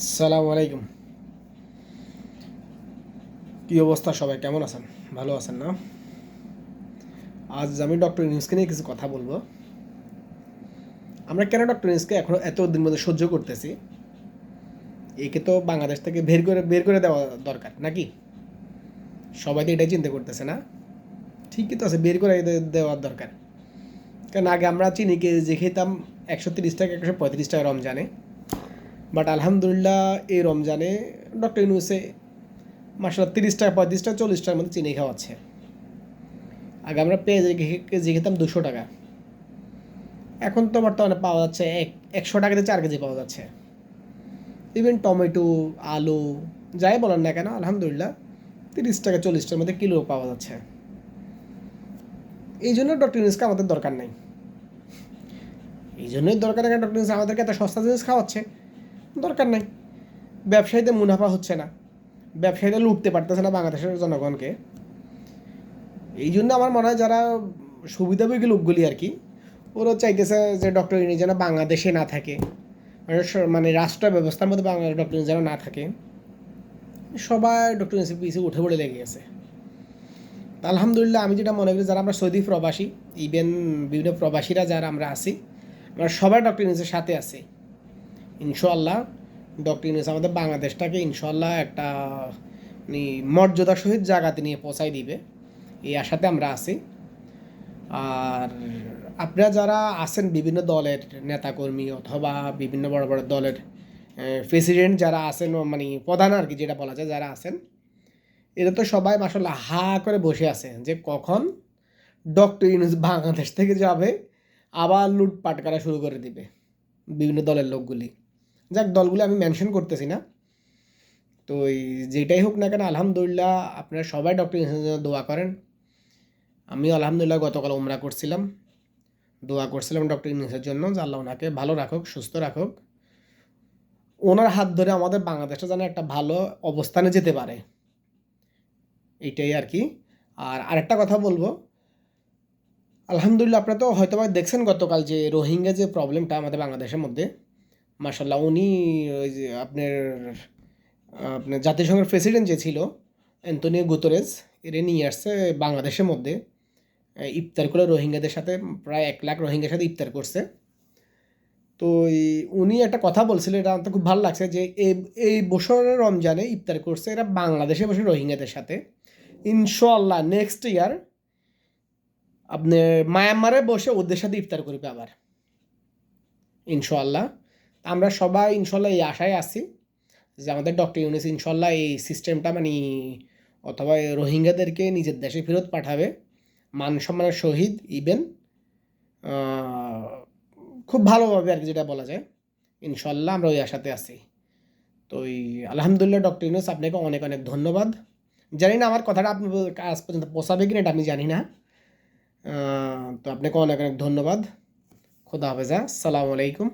আসসালামু আলাইকুম। কী অবস্থা, সবাই কেমন আছেন? ভালো আছেন না? আজ আমি ডক্টর ইউনূসকে নিয়ে কিছু কথা বলবো। আমরা কেন ডক্টর ইউনূসকে এখনো এত দিন মধ্যে সহ্য করতেছি? একে তো বাংলাদেশ থেকে বের করে দেওয়া দরকার নাকি? সবাই তো এটাই চিন্তা করতেছে না? ঠিকই তো আছে, বের করে দেওয়ার দরকার। কারণ আগে আমরা চিনিকে যে খেতাম 130 টাকা 135 টাকা রমজানে, বাট আলহামদুলিল্লাহ এই রমজানে ডক্টর ইউনূসে মাসাল্লাহ 30 টাকা 35 টাকা 40 টাকার মধ্যে চিনি খাওয়াচ্ছে। আগে আমরা পেঁয়াজ কেজি খেতাম 200 টাকা, এখন তো বর্তমানে পাওয়া যাচ্ছে 100 টাকাতে 4 কেজি পাওয়া যাচ্ছে। ইভেন টমেটো, আলু, যাই বলেন না কেন আলহামদুলিল্লাহ 30 টাকা 40 টাকার মধ্যে কিলো পাওয়া যাচ্ছে। এই জন্য ডক্টর ইউনূসকে আমাদের দরকার নাই। এই জন্যই দরকার নেই, ডক্টর ইউনূস আমাদেরকে এত সস্তা জিনিস খাওয়াচ্ছে। দরকার নাই। ব্যবসায়ীদের মুনাফা হচ্ছে না, ব্যবসায়ীরা লুটতে পারতেছে না বাংলাদেশের জনগণকে। এই জন্য আমার মনে হয় যারা সুবিধাভোগী লোকগুলি আর কি, ওরা চাইতেছে যে ডক্টর ইউনূস যেন বাংলাদেশে না থাকে, মানে রাষ্ট্র ব্যবস্থার মধ্যে বাংলা ডক্টর ইউনূস যেন না থাকে। সবাই ডক্টর ইউনূসের পিছিয়ে উঠে পড়ে লেগে গেছে। আলহামদুলিল্লাহ আমি যেটা মনে করি, যারা আমরা সৌদি প্রবাসী, ইভেন বিভিন্ন প্রবাসীরা যারা আমরা আছি, আমরা সবাই ডক্টর ইউনূসের সাথে আছি। ইনশাআল্লাহ ডক্টর ইউনূস আমাদের বাংলাদেশটাকে ইনশাআল্লাহ একটা মর্যাদার সহিত জায়গাতে নিয়ে পৌঁছাই দিবে, এই আশাতে আমরা আছি। আর আপনারা যারা আছেন বিভিন্ন দলের নেতাকর্মী অথবা বিভিন্ন বড় বড় দলের প্রেসিডেন্ট যারা আছেন, মানে প্রধান আর কি যেটা বলা যায়, যারা আছেন, এরা তো সবাই মাসাল্লাহ হা করে বসে আছে যে কখন ডক্টর ইউনূস বাংলাদেশ থেকে যাবে, আবার লুটপাট করা শুরু করে দিবে বিভিন্ন দলের লোকগুলি। যাক, দলগুলি আমি মেনশন করতেছি না। তো যেটাই হোক না কেন আলহামদুলিল্লাহ আপনারা সবাই ডক্টর ইউনূসের জন্য দোয়া করেন। আমিও আলহামদুলিল্লাহ গতকাল উমরা করছিলাম, দোয়া করছিলাম ডক্টর ইউনূসের জন্য যে আল্লাহ ওনাকে ভালো রাখুক, সুস্থ রাখুক, ওনার হাত ধরে আমাদের বাংলাদেশটা যেন একটা ভালো অবস্থানে যেতে পারে, এইটাই আর কি। আর আরেকটা কথা বলবো, আলহামদুলিল্লাহ আপনারা তো হয়তো বা দেখছেন গতকাল যে রোহিঙ্গা যে প্রবলেমটা আমাদের বাংলাদেশের মধ্যে, মার্শাল্লাহ উনি ওই যে আপনার আপনার জাতিসংঘের প্রেসিডেন্ট যে ছিল অ্যান্তোনিও গুতেরেস, এরে নিয়ে আসছে বাংলাদেশের মধ্যে, ইফতার করে রোহিঙ্গাদের সাথে, প্রায় 1 লাখ রোহিঙ্গার সাথে ইফতার করছে। তো উনি একটা কথা বলছিলেন, এটা আমার তো খুব ভালো লাগছে যে এই এই বছরের রমজানে ইফতার করছে এরা বাংলাদেশে বসে রোহিঙ্গাদের সাথে। ইনশাআল্লাহ নেক্সট ইয়ার আপনার মায়ানমারে বসে ওদের সাথে ইফতার করবে আবার, ইনশাআল্লাহ। আমরা সবাই ইনশাআল্লাহ এই আশায় আছি যে আমাদের ডক্টর ইউনূস ইনশাআল্লাহ এই সিস্টেমটা মানে অথবা রোহিঙ্গাদেরকে নিজের দেশে ফেরত পাঠাবে মান সম্মানের সহিত, ইভেন খুব ভালোভাবে আর কি, যেটা বলা যায়। ইনশাল্লাহ আমরা ওই আশাতে আছি। তো আলহামদুলিল্লাহ ডক্টর ইউনূস আপনাকে অনেক অনেক ধন্যবাদ। জানি না আমার কথাটা আপনি আজ পর্যন্ত পৌঁছাবে কিনা, এটা আমি জানি না। তো আপনাকে অনেক অনেক ধন্যবাদ। খোদা হাফেজ। আসসালামু আলাইকুম।